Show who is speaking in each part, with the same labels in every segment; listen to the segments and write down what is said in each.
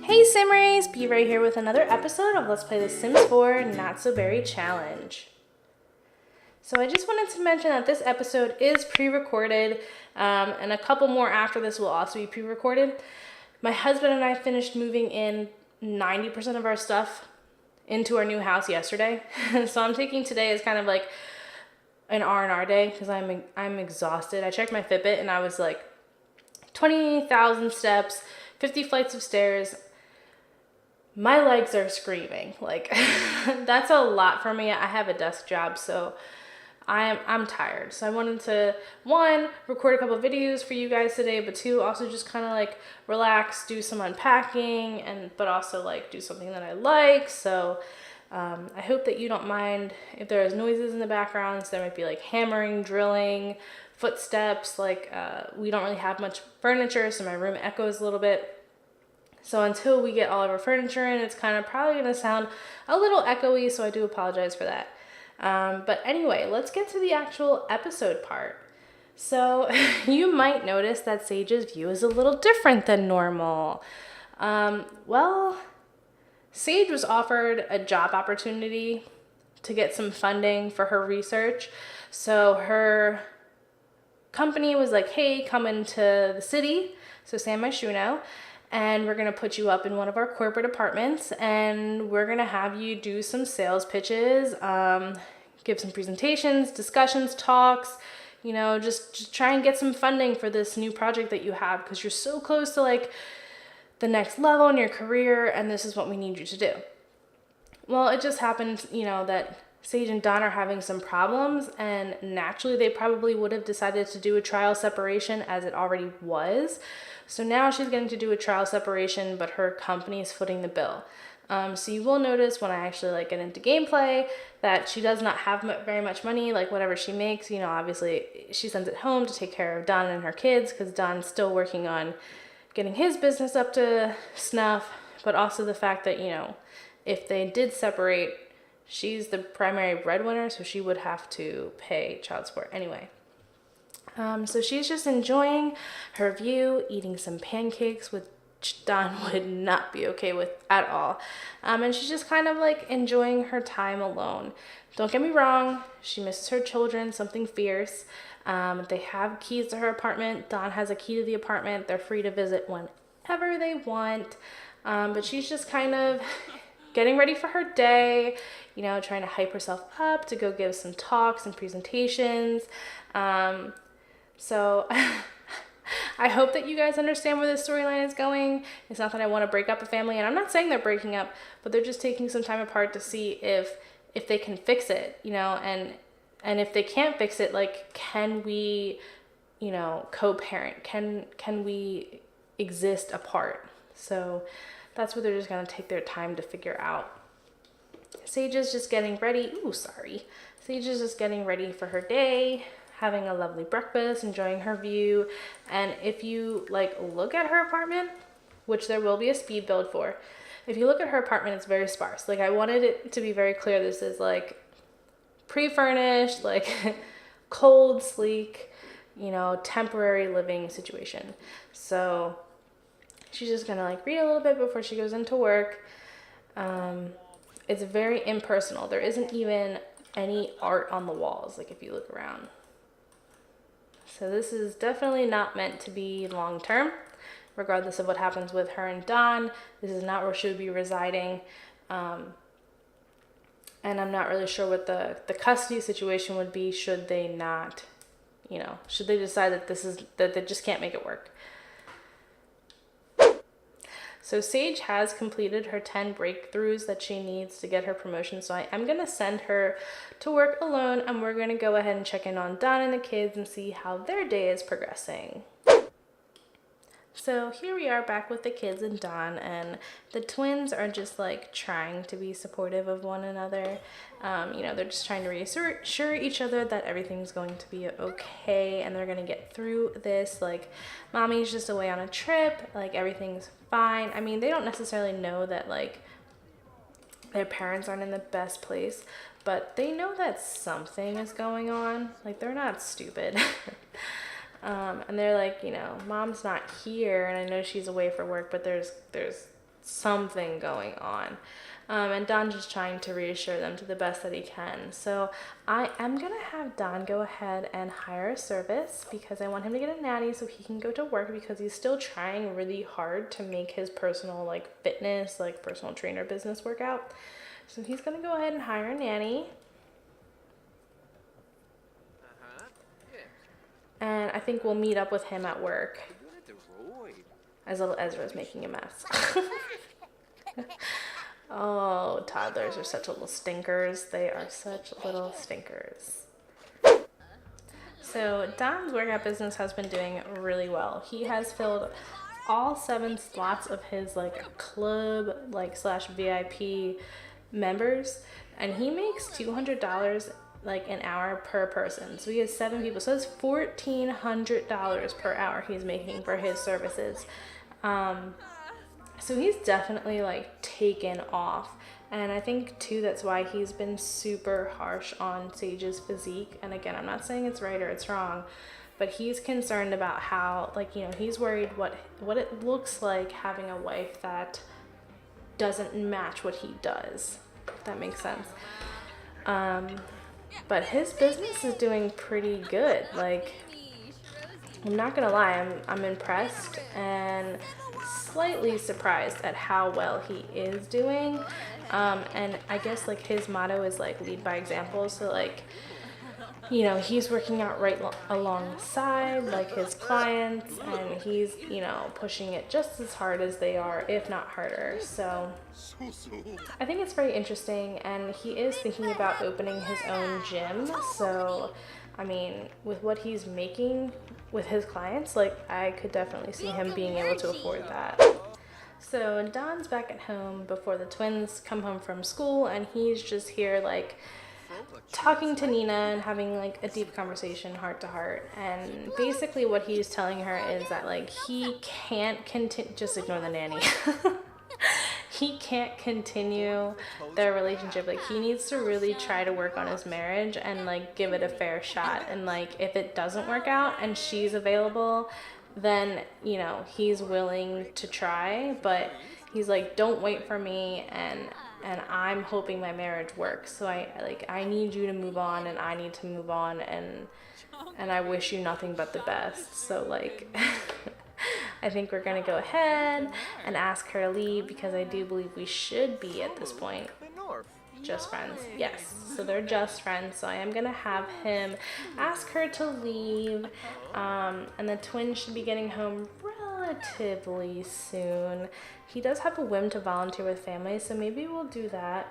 Speaker 1: Hey Simmers, Be right here with another episode of Let's Play The Sims 4 Not So Berry Challenge. So I just wanted to mention that this episode is pre-recorded, and a couple more after this will also be pre-recorded. My husband and I finished moving in 90% of our stuff into our new house yesterday. So I'm taking today as kind of like an R&R day because I'm exhausted. I checked my Fitbit and I was like 20,000 steps, 50 flights of stairs. My legs are screaming. Like, that's a lot for me. I have a desk job, so I'm tired. So I wanted to, one, record a couple of videos for you guys today, but two, also just kind of like relax, do some unpacking, but also like do something that I like. So I hope that you don't mind if there's noises in the background. So there might be like hammering, drilling, footsteps. Like we don't really have much furniture, so my room echoes a little bit. So until we get all of our furniture in, it's kind of probably going to sound a little echoey, so I do apologize for that. But anyway, let's get to the actual episode part. So you might notice that Sage's view is a little different than normal. Well, Sage was offered a job opportunity to get some funding for her research. So her company was like, hey, come into the city, so San Myshuno, and we're going to put you up in one of our corporate apartments, and we're going to have you do some sales pitches, give some presentations, discussions, talks, you know, just try and get some funding for this new project that you have, because you're so close to like the next level in your career, and this is what we need you to do. Well, it just happened, you know, that Sage and Don are having some problems, and naturally they probably would have decided to do a trial separation as it already was. So now she's getting to do a trial separation, but her company is footing the bill. So you will notice when I actually like get into gameplay that she does not have very much money. Like whatever she makes, you know, obviously she sends it home to take care of Don and her kids, because Don's still working on getting his business up to snuff. But also the fact that, you know, if they did separate, she's the primary breadwinner, so she would have to pay child support anyway. So she's just enjoying her view, eating some pancakes, which Don would not be okay with at all. And she's just kind of like enjoying her time alone. Don't get me wrong, she misses her children, something fierce. They have keys to her apartment. Don has a key to the apartment. They're free to visit whenever they want. But she's just kind of getting ready for her day, you know, trying to hype herself up to go give some talks and presentations. So I hope that you guys understand where this storyline is going. It's not that I want to break up a family, and I'm not saying they're breaking up, but they're just taking some time apart to see if they can fix it, you know, and if they can't fix it, like, can we, you know, co-parent? Can we exist apart? So that's what they're just going to take their time to figure out. Sage is just getting ready. Sage is just getting ready for her day, having a lovely breakfast, enjoying her view. And if you like look at her apartment, which there will be a speed build for, if you look at her apartment, it's very sparse. Like, I wanted it to be very clear this is like pre-furnished, like cold, sleek, you know, temporary living situation. So she's just gonna like read a little bit before she goes into work. It's very impersonal. There isn't even any art on the walls, like if you look around. So this is definitely not meant to be long-term, regardless of what happens with her and Don. This is not where she would be residing. And I'm not really sure what the custody situation would be should they not, you know, should they decide that they just can't make it work. So Sage has completed her 10 breakthroughs that she needs to get her promotion. So I am going to send her to work alone, and we're going to go ahead and check in on Don and the kids and see how their day is progressing. So here we are back with the kids and Don, and the twins are just like trying to be supportive of one another. You know, they're just trying to reassure each other that everything's going to be okay and they're going to get through this. Like, mommy's just away on a trip, like everything's fine. I mean, they don't necessarily know that like their parents aren't in the best place, but they know that something is going on. Like, they're not stupid. And they're like, you know, mom's not here, and I know she's away for work, but there's something going on. And Don's just trying to reassure them to the best that he can. So I am going to have Don go ahead and hire a service because I want him to get a nanny so he can go to work, because he's still trying really hard to make his personal like fitness, like personal trainer business work out. So he's going to go ahead and hire a nanny. And I think we'll meet up with him at work as little Ezra's making a mess. Oh, toddlers are such little stinkers. They are such little stinkers. So Don's workout business has been doing really well. He has filled all 7 slots of his like club like / VIP members, and he makes $200 like an hour per person. So he has 7 people. So that's $1,400 per hour he's making for his services. So he's definitely like taken off. And I think too, that's why he's been super harsh on Sage's physique. And again, I'm not saying it's right or it's wrong, but he's concerned about how, like, you know, he's worried what it looks like having a wife that doesn't match what he does, if that makes sense. But his business is doing pretty good. Like, I'm not gonna lie, I'm impressed and slightly surprised at how well he is doing. And I guess like his motto is like lead by example. So like, you know, he's working out right alongside like his clients, and he's, you know, pushing it just as hard as they are, if not harder. So I think it's very interesting, and he is thinking about opening his own gym. So I mean, with what he's making with his clients, like, I could definitely see him being able to afford that. So Don's back at home before the twins come home from school, and he's just here like talking to Nina and having like a deep conversation, heart to heart. And basically what he's telling her is that like he can't continue, just ignore the nanny. He can't continue their relationship. Like, he needs to really try to work on his marriage and like give it a fair shot. And like, if it doesn't work out and she's available, then, you know, he's willing to try. But he's like, don't wait for me, and I'm hoping my marriage works. So I need you to move on, and I need to move on, and I wish you nothing but the best. So like I think we're gonna go ahead and ask her to leave, because I do believe we should be at this point just friends. Yes, so they're just friends. So I am gonna have him ask her to leave, and the twins should be getting home relatively soon. He does have a whim to volunteer with families, so maybe we'll do that,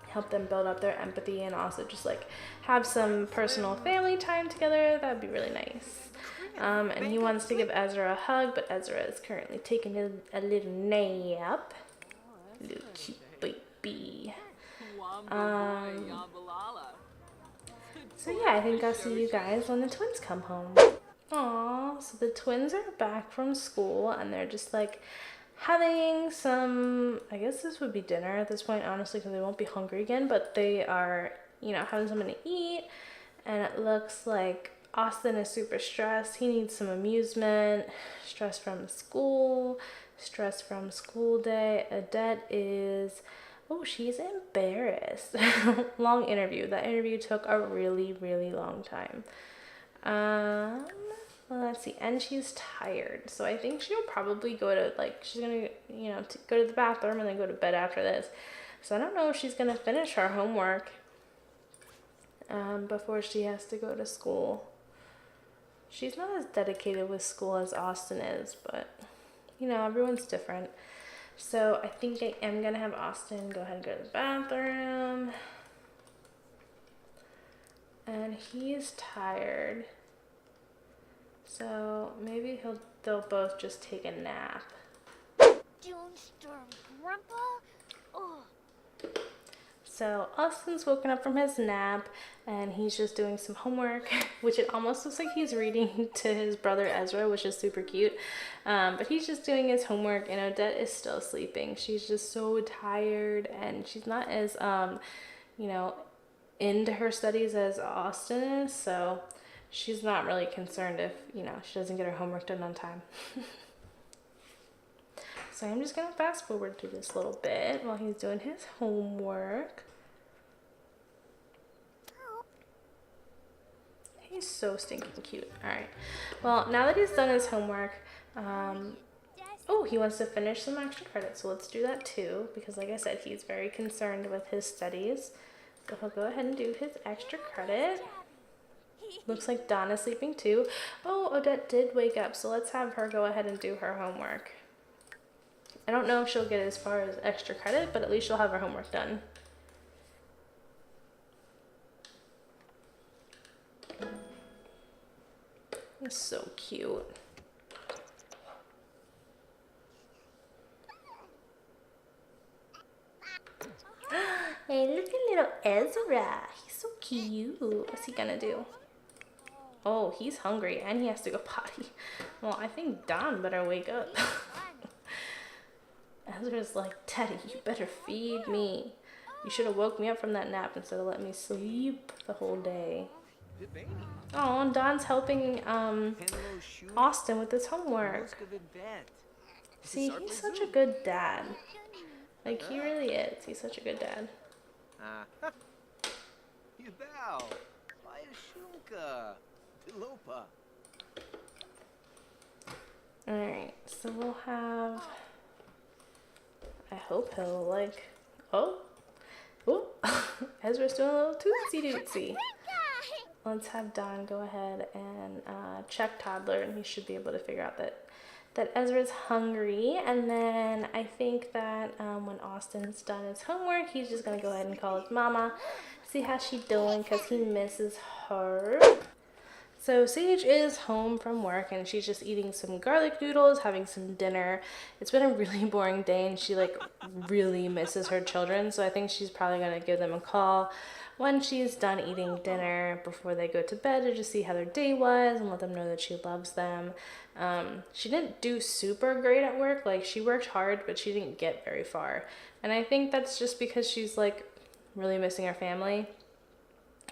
Speaker 1: help them build up their empathy, and also just like have some personal family time together. That'd be really nice. And he wants to give Ezra a hug, but Ezra is currently taking a little nap. Little cute baby. So yeah, I think I'll see you guys when the twins come home. Aww, so the twins are back from school, and they're just like having some, I guess this would be dinner at this point, honestly, because they won't be hungry again, but they are, you know, having something to eat. And it looks like Austin is super stressed. He needs some amusement. Stress from school. Stress from school day. Odette is, oh, she's embarrassed. Long interview. That interview took a really, really long time. Well, let's see. And she's tired. So I think she'll probably go to, like, she's going to, you know, go to the bathroom and then go to bed after this. So I don't know if she's going to finish her homework before she has to go to school. She's not as dedicated with school as Austin is, but, you know, everyone's different. So I think I am going to have Austin go ahead and go to the bathroom. And he's tired. So maybe they'll both just take a nap. So Austin's woken up from his nap, and he's just doing some homework, which it almost looks like he's reading to his brother Ezra, which is super cute. But he's just doing his homework, and Odette is still sleeping. She's just so tired, and she's not as, you know, into her studies as Austin is. So she's not really concerned if, you know, she doesn't get her homework done on time. So I'm just gonna fast forward through this little bit while he's doing his homework. He's so stinking cute. All right. Well, now that he's done his homework, oh, he wants to finish some extra credits, so let's do that too, because like I said, he's very concerned with his studies. So he'll go ahead and do his extra credit. Looks like Donna's sleeping too. Oh, Odette did wake up, so let's have her go ahead and do her homework. I don't know if she'll get as far as extra credit, but at least she'll have her homework done. It's so cute. Hey, look at little Ezra. He's so cute. What's he gonna do? Oh, he's hungry and he has to go potty. Well, I think Don better wake up. Ezra's like, Daddy, you better feed me. You should have woke me up from that nap instead of letting me sleep the whole day. Oh, and Don's helping Austin with his homework. See, he's such a good dad. Like, he really is. He's such a good dad. Alright, so we'll have... I hope he'll, like... Oh! Ezra's doing a little tootsie-dootsy. Let's have Don go ahead and check Toddler, and he should be able to figure out that Ezra's hungry. And then I think that when Austin's done his homework, he's just going to go ahead and call his mama, see how she's doing, because he misses her. So Sage is home from work, and she's just eating some garlic noodles, having some dinner. It's been a really boring day, and she like really misses her children. So I think she's probably going to give them a call when she's done eating dinner before they go to bed, to just see how their day was and let them know that she loves them. She didn't do super great at work. Like, she worked hard, but she didn't get very far. And I think that's just because she's like really missing her family.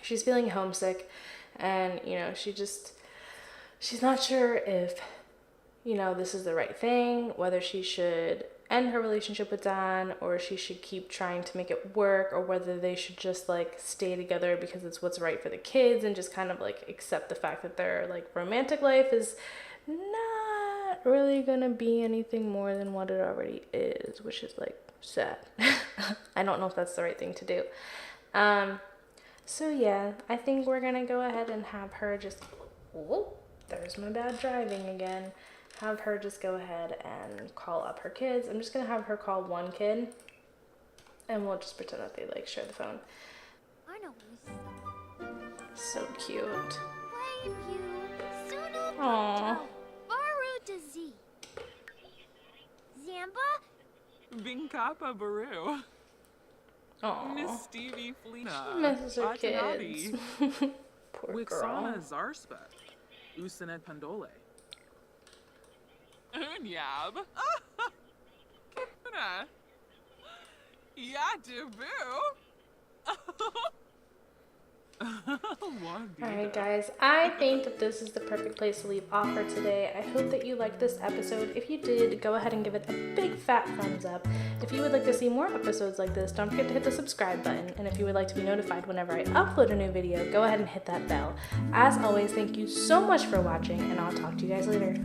Speaker 1: She's feeling homesick. And, you know, she's not sure if, you know, this is the right thing, whether she should end her relationship with Don, or she should keep trying to make it work, or whether they should just, like, stay together because it's what's right for the kids, and just kind of, like, accept the fact that their, like, romantic life is not really gonna be anything more than what it already is, which is, like, sad. I don't know if that's the right thing to do. So yeah, I think we're gonna go ahead and have her just, oh, there's my bad driving again. Have her just go ahead and call up her kids. I'm just gonna have her call one kid, and we'll just pretend that they like share the phone. So cute. Aww.
Speaker 2: Binkapa Baru.
Speaker 1: Aww.
Speaker 2: Miss Stevie Flina.
Speaker 1: She misses her kids. Poor girl.
Speaker 2: Wixana Zarspa. Usanet Pandole. Unyab. Kipna. Yadabu.
Speaker 1: Alright guys, I think that this is the perfect place to leave off for today. I hope that you liked this episode. If you did, go ahead and give it a big fat thumbs up. If you would like to see more episodes like this, don't forget to hit the subscribe button. And if you would like to be notified whenever I upload a new video, go ahead and hit that bell. As always, thank you so much for watching, and I'll talk to you guys later.